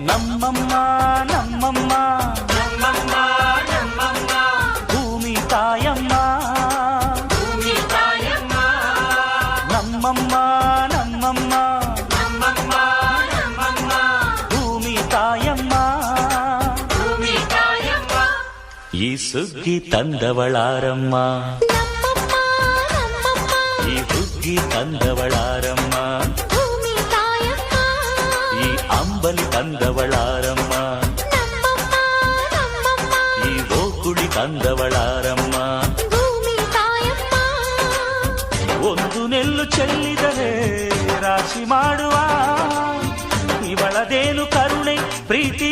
ನಮ್ಮಮ್ಮ ನಮ್ಮಮ್ಮ ನಮ್ಮಮ್ಮ ನಮ್ಮಮ್ಮ ಭೂಮಿ ತಾಯಮ್ಮ ಭೂಮಿ ತಾಯಮ್ಮ ನಮ್ಮಮ್ಮ ನಮ್ಮಮ್ಮ ನಮ್ಮಮ್ಮ ನಮ್ಮಮ್ಮ ಭೂಮಿ ತಾಯಮ್ಮ ಭೂಮಿ ತಾಯಮ್ಮ ಈ ಸುಗ್ಗಿ ತಂದವಳಾರಮ್ಮ ಈ ಹುಗ್ಗಿ ತಂದವಳಾರಮ್ಮ ಈ ಅಂಬಲಿ ತಂದವಳಾರಮ್ಮ ಈ ಗೋಕುಳಿ ತಂದವಳಾರಮ್ಮ ಒಂದು ನೆಲ್ಲು ಚೆಲ್ಲಿದರೆ ರಾಶಿ ಮಾಡುವ ಇವಳದೇನು ಕರುಣೆ ಪ್ರೀತಿ